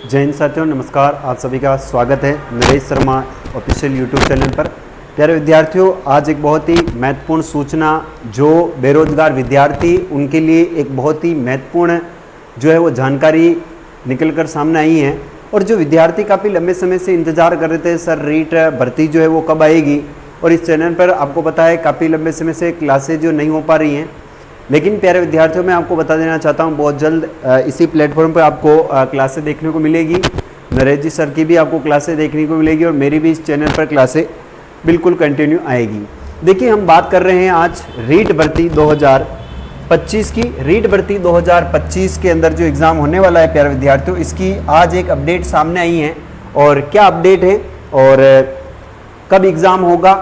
जय हिंद साथियों, नमस्कार। आप सभी का स्वागत है Naresh Sharma official YouTube channel पर। प्यारे विद्यार्थियों, आज एक बहुत ही महत्वपूर्ण सूचना जो बेरोजगार विद्यार्थी उनके लिए एक बहुत ही महत्वपूर्ण जो है वो जानकारी निकल कर सामने आई है। और जो विद्यार्थी काफ़ी लंबे समय से इंतज़ार कर रहे थे सर रीट भर्ती जो है वो कब आएगी, और इस चैनल पर आपको पता है काफ़ी लंबे समय से क्लासेज जो नहीं हो पा रही हैं, लेकिन प्यारे विद्यार्थियों मैं आपको बता देना चाहता हूं बहुत जल्द इसी प्लेटफॉर्म पर आपको क्लासें देखने को मिलेगी। नरेश जी सर की भी आपको क्लासें देखने को मिलेगी और मेरी भी इस चैनल पर क्लासें बिल्कुल कंटिन्यू आएगी। देखिए, हम बात कर रहे हैं आज रीट भर्ती 2025 की। रीट भर्ती 2025 के अंदर जो एग्ज़ाम होने वाला है प्यारे विद्यार्थियों, इसकी आज एक अपडेट सामने आई है। और क्या अपडेट है और कब एग्ज़ाम होगा,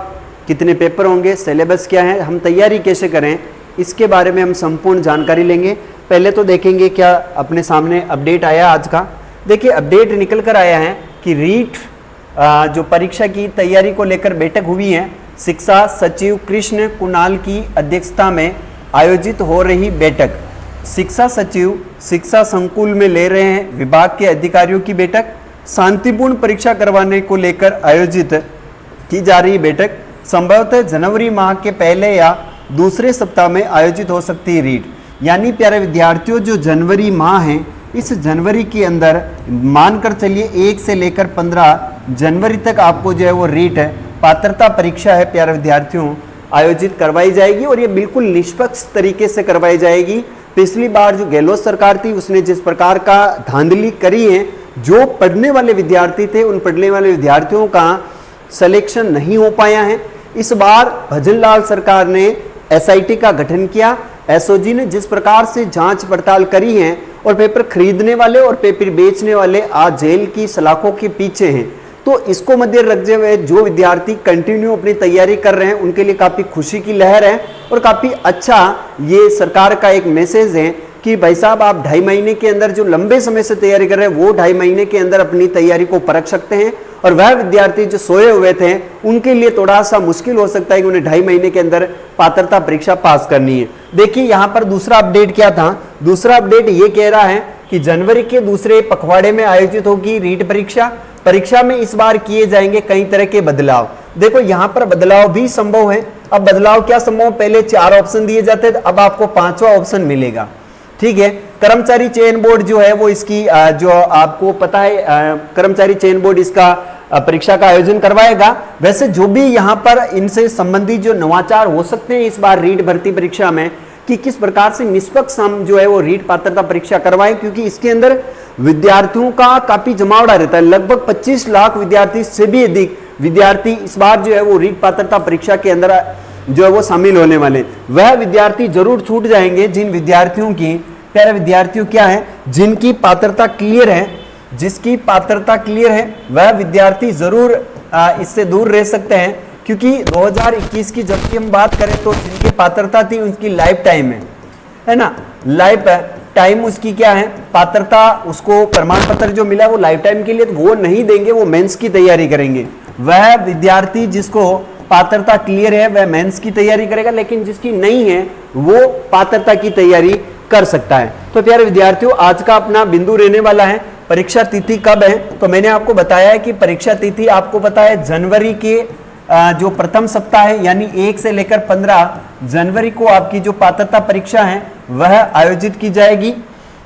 कितने पेपर होंगे, सिलेबस क्या है, हम तैयारी कैसे करें, इसके बारे में हम संपूर्ण जानकारी लेंगे। पहले तो देखेंगे क्या अपने सामने अपडेट आया आज का। देखिए, अपडेट निकल कर आया है कि रीट जो परीक्षा की तैयारी को लेकर बैठक हुई है, शिक्षा सचिव कृष्ण कुणाल की अध्यक्षता में आयोजित हो रही बैठक। शिक्षा सचिव शिक्षा संकुल में ले रहे हैं विभाग के अधिकारियों की बैठक। शांतिपूर्ण परीक्षा करवाने को लेकर आयोजित की जा रही बैठक संभवतः जनवरी माह के पहले या दूसरे सप्ताह में आयोजित हो सकती है रीट। यानी प्यारे विद्यार्थियों, जो जनवरी माह है, इस जनवरी के अंदर मानकर चलिए 1 से लेकर 15 जनवरी तक आपको जो है वो रीट है, पात्रता परीक्षा है प्यारे विद्यार्थियों, आयोजित करवाई जाएगी। और ये बिल्कुल निष्पक्ष तरीके से करवाई जाएगी। पिछली बार जो गहलोत सरकार थी उसने जिस प्रकार का धांधली करी है, जो पढ़ने वाले विद्यार्थी थे उन पढ़ने वाले विद्यार्थियों का सिलेक्शन नहीं हो पाया है। इस बार भजनलाल सरकार ने एसआईटी का गठन किया। एसओजी ने जिस प्रकार से जांच पड़ताल करी है और पेपर खरीदने वाले और पेपर बेचने वाले आज जेल की सलाखों के पीछे हैं, तो इसको मध्य रखते हुए जो विद्यार्थी कंटिन्यू अपनी तैयारी कर रहे हैं उनके लिए काफ़ी खुशी की लहर है। और काफ़ी अच्छा ये सरकार का एक मैसेज है कि भाई साहब, आप 2.5 महीने के अंदर जो लंबे समय से तैयारी कर रहे हैं वो 2.5 महीने के अंदर अपनी तैयारी को परख सकते हैं। और वह विद्यार्थी जो सोए हुए थे उनके लिए थोड़ा सा मुश्किल हो सकता है कि उन्हें 2.5 महीने के अंदर पात्रता परीक्षा पास करनी है। देखिए, यहाँ पर दूसरा अपडेट क्या था। दूसरा अपडेट ये कह रहा है कि जनवरी के दूसरे पखवाड़े में आयोजित होगी रीट परीक्षा। परीक्षा में इस बार किए जाएंगे कई तरह के बदलाव। देखो, यहाँ पर बदलाव भी संभव है। अब बदलाव क्या संभव, पहले 4 ऑप्शन दिए जाते थे, अब आपको 5वां ऑप्शन मिलेगा। ठीक है, कर्मचारी चयन बोर्ड जो है वो इसकी जो आपको पता है कर्मचारी चयन बोर्ड इसका परीक्षा का आयोजन करवाएगा। वैसे जो भी यहाँ पर इनसे संबंधित जो नवाचार हो सकते हैं इस बार रीट भर्ती परीक्षा में, कि किस प्रकार से निष्पक्ष हम जो है वो रीट पात्रता परीक्षा करवाएं, क्योंकि इसके अंदर विद्यार्थियों का काफी जमावड़ा रहता है। लगभग 25 लाख विद्यार्थी से भी अधिक विद्यार्थी इस बार जो है वो रीट पात्रता परीक्षा के अंदर जो है वो शामिल होने वाले। वह विद्यार्थी जरूर छूट जाएंगे जिन विद्यार्थियों की, प्यारे विद्यार्थियों, क्या है, जिनकी पात्रता क्लियर है, जिसकी पात्रता क्लियर है वह विद्यार्थी जरूर इससे दूर रह सकते हैं। क्योंकि 2021 की जबकि हम बात करें तो जिनकी पात्रता थी उनकी लाइफ टाइम है ना, लाइफ टाइम उसकी क्या है, पात्रता, उसको प्रमाण पत्र जो मिला वो लाइफ टाइम के लिए, तो वो नहीं देंगे, वो मेंस की तैयारी करेंगे। वह विद्यार्थी जिसको पात्रता क्लियर है वह मेंस की तैयारी करेगा, लेकिन जिसकी नहीं है वो पात्रता की तैयारी कर सकता है। तो प्यारे विद्यार्थियों, आज का अपना बिंदु रहने वाला है परीक्षा तिथि कब है। तो मैंने आपको बताया है कि परीक्षा तिथि आपको पता है जनवरी के जो प्रथम सप्ताह है, यानी 1 से लेकर 15 जनवरी को आपकी जो पात्रता परीक्षा है वह आयोजित की जाएगी।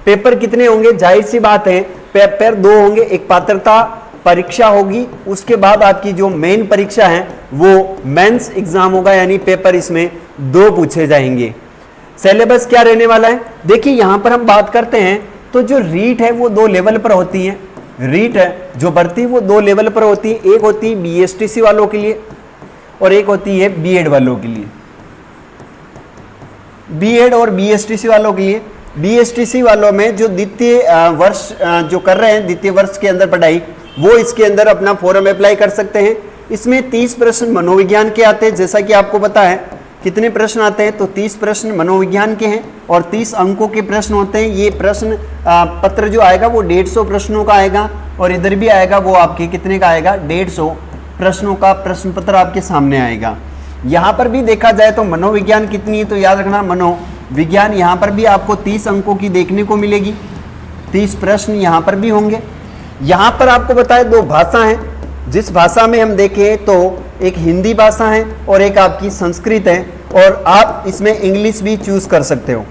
पेपर कितने होंगे, जाहिर सी बात है पेपर 2 होंगे, एक पात्रता परीक्षा होगी, उसके बाद आपकी जो मेन परीक्षा है वो मेंस एग्जाम होगा, यानी पेपर इसमें 2 पूछे जाएंगे। सिलेबस क्या रहने वाला है, देखिए यहाँ पर हम बात करते हैं तो जो रीट है वो 2 लेवल पर होती है। रीट है जो भर्ती वो 2 लेवल पर होती है। एक होती है बीएसटीसी वालों के लिए और एक होती है बीएड वालों के लिए। बीएड और बीएसटीसी वालों के लिए, बीएसटीसी वालों में जो द्वितीय वर्ष जो कर रहे हैं, द्वितीय वर्ष के अंदर पढ़ाई, वो इसके अंदर अपना फॉर्म अप्लाई कर सकते हैं। इसमें 30 प्रश्न मनोविज्ञान के आते हैं, जैसा कि आपको पता है कितने प्रश्न आते हैं, तो 30 प्रश्न मनोविज्ञान के हैं और 30 अंकों के प्रश्न होते हैं। ये प्रश्न पत्र जो आएगा वो 150 प्रश्नों का आएगा और इधर भी आएगा वो आपके कितने का आएगा, 150 प्रश्नों का प्रश्न पत्र आपके सामने आएगा। यहाँ पर भी देखा जाए तो मनोविज्ञान कितनी है, तो याद रखना मनोविज्ञान यहाँ पर भी आपको 30 अंकों की देखने को मिलेगी। 30 प्रश्न यहाँ पर भी होंगे। यहाँ पर आपको बताए दो भाषा हैं, जिस भाषा में हम देखें तो एक हिंदी भाषा है और एक आपकी संस्कृत है, और आप इसमें इंग्लिश भी चूज कर सकते हो,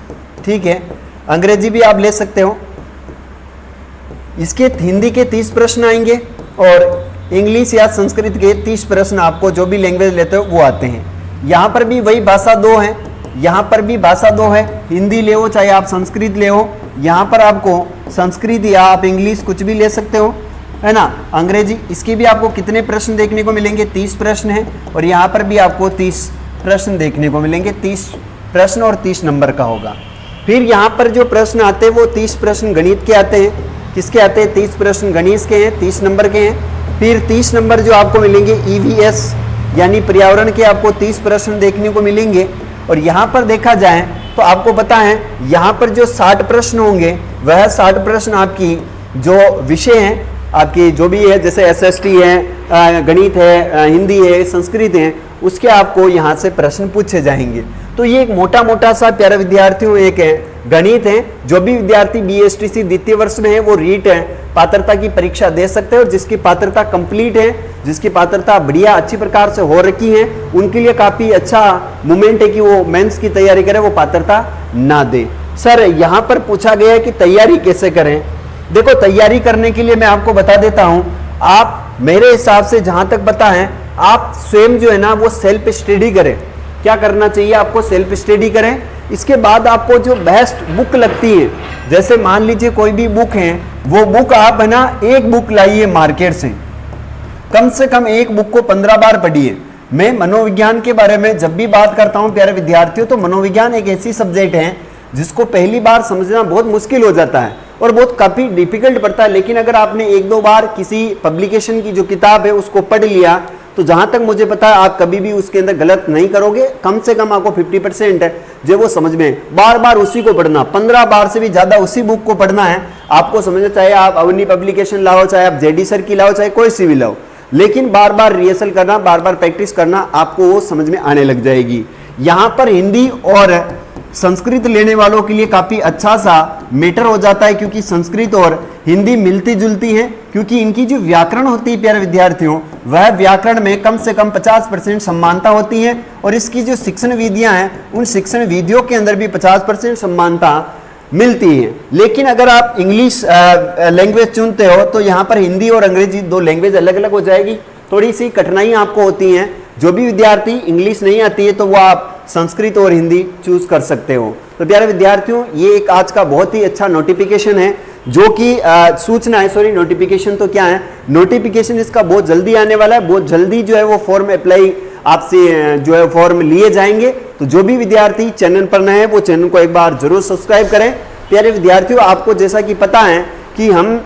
ठीक है, अंग्रेजी भी आप ले सकते हो। इसके हिंदी के 30 प्रश्न आएंगे और इंग्लिश या संस्कृत के 30 प्रश्न, आपको जो भी लैंग्वेज लेते हो वो आते हैं। यहाँ पर भी वही भाषा दो है, यहाँ पर भी भाषा दो है, हिंदी ले हो चाहे आप संस्कृत ले हो। यहाँ पर आपको संस्कृत या आप इंग्लिश कुछ भी ले सकते हो, है ना, अंग्रेजी। इसके भी आपको कितने प्रश्न देखने को मिलेंगे, 30 प्रश्न हैं, और यहाँ पर भी आपको 30 प्रश्न देखने को मिलेंगे। 30 प्रश्न और 30 नंबर का होगा। फिर यहाँ पर जो प्रश्न आते हैं वो 30 प्रश्न गणित के आते हैं। किसके आते हैं? 30 प्रश्न गणित के हैं, 30 नंबर के हैं। फिर 30 नंबर जो आपको मिलेंगे EVS यानी पर्यावरण के आपको 30 प्रश्न देखने को मिलेंगे। और यहाँ पर देखा जाए तो आपको पता है यहाँ पर जो 60 प्रश्न होंगे वह 60 प्रश्न आपकी जो विषय हैं आपकी जो भी है, जैसे SST है, गणित है, हिंदी है, संस्कृत है, उसके आपको यहाँ से प्रश्न पूछे जाएंगे। तो ये एक मोटा मोटा सा प्यारे विद्यार्थियों एक है गणित है। जो भी विद्यार्थी BSTC द्वितीय वर्ष में है वो रीट है पात्रता की परीक्षा दे सकते हैं, और जिसकी पात्रता कंप्लीट है, जिसकी पात्रता बढ़िया अच्छी प्रकार से हो रखी है, उनके लिए काफी अच्छा मोमेंट है कि वो मेंस की तैयारी करें, वो पात्रता ना दे। सर यहाँ पर पूछा गया है कि तैयारी कैसे करें। देखो, तैयारी करने के लिए मैं आपको बता देता हूं, आप मेरे हिसाब से जहां तक पता है आप स्वयं जो है ना वो सेल्फ स्टडी करें। क्या करना चाहिए आपको? सेल्फ स्टडी करें। इसके बाद आपको जो बेस्ट बुक लगती है, जैसे मान लीजिए कोई भी बुक है, वो बुक आप है ना एक बुक लाइए मार्केट से कम एक बुक को 15 बार पढ़िए। मैं मनोविज्ञान के बारे में जब भी बात करता हूं प्यारे विद्यार्थियों, तो मनोविज्ञान एक ऐसी सब्जेक्ट है जिसको पहली बार समझना बहुत मुश्किल हो जाता है और बहुत काफी डिफिकल्ट पड़ता है। लेकिन अगर आपने एक दो बार किसी पब्लिकेशन की जो किताब है उसको पढ़ लिया, तो जहां तक मुझे पता है आप कभी भी उसके अंदर गलत नहीं करोगे। कम से कम आपको 50% है जो वो समझ में। बार बार उसी को पढ़ना, 15 बार से भी ज्यादा उसी बुक को पढ़ना है आपको समझना। चाहे आप अवनी पब्लिकेशन लाओ, चाहे आप JD सर की लाओ, चाहे कोई सी भी लाओ, लेकिन बार बार रिहर्सल करना, बार बार प्रैक्टिस करना, आपको वो समझ में आने लग जाएगी। यहाँ पर हिंदी और संस्कृत लेने वालों के लिए काफी अच्छा सा मैटर हो जाता है, क्योंकि संस्कृत और हिंदी मिलती जुलती हैं, क्योंकि इनकी जो व्याकरण होती है प्यारे विद्यार्थियों, वह व्याकरण में कम से कम 50% समानता होती है, और इसकी जो शिक्षण विधियां हैं उन शिक्षण विधियों के अंदर भी 50% समानता मिलती है। लेकिन अगर आप इंग्लिश लैंग्वेज चुनते हो तो यहाँ पर हिंदी और अंग्रेजी दो लैंग्वेज अलग अलग हो जाएगी, थोड़ी सी कठिनाई आपको होती हैं। जो भी विद्यार्थी इंग्लिश नहीं आती है तो वो आप संस्कृत और हिंदी चूज कर सकते हो। तो प्यारे विद्यार्थियों, ये एक आज का बहुत ही अच्छा नोटिफिकेशन है, जो कि सूचना है, सॉरी नोटिफिकेशन तो क्या है, नोटिफिकेशन इसका बहुत जल्दी आने वाला है। बहुत जल्दी जो है वो फॉर्म अप्लाई आपसे जो है फॉर्म लिए जाएंगे। तो जो भी विद्यार्थी चैनल पर नए हैं वो चैनल को एक बार जरूर सब्सक्राइब करें। प्यारे विद्यार्थियों, आपको जैसा कि पता है कि हम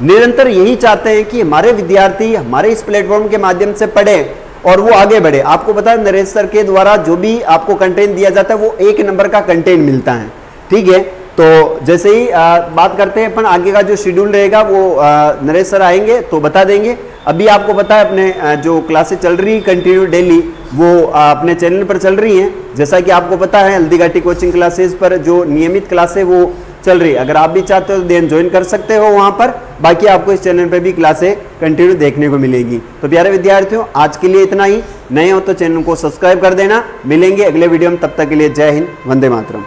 निरंतर यही चाहते हैं कि हमारे विद्यार्थी हमारे इस प्लेटफॉर्म के माध्यम से पढ़े और वो आगे बढ़े। आपको पता है नरेश सर के द्वारा जो भी आपको कंटेंट दिया जाता है वो 1 नंबर का कंटेंट मिलता है, ठीक है। तो जैसे ही बात करते हैं अपन आगे का जो शेड्यूल रहेगा वो नरेश सर आएंगे तो बता देंगे। अभी आपको पता है अपने जो क्लासेस चल रही कंटिन्यू डेली वो अपने चैनल पर चल रही हैं। जैसा कि आपको पता है हल्दी घाटी कोचिंग क्लासेस पर जो नियमित क्लासेस वो चल रही है, अगर आप भी चाहते हो तो देन ज्वाइन कर सकते हो वहां पर। बाकी आपको इस चैनल पे भी क्लासेस कंटिन्यू देखने को मिलेगी। तो प्यारे विद्यार्थियों, आज के लिए इतना ही। नए हो तो चैनल को सब्सक्राइब कर देना। मिलेंगे अगले वीडियो में, तब तक के लिए जय हिंद, वंदे मातरम।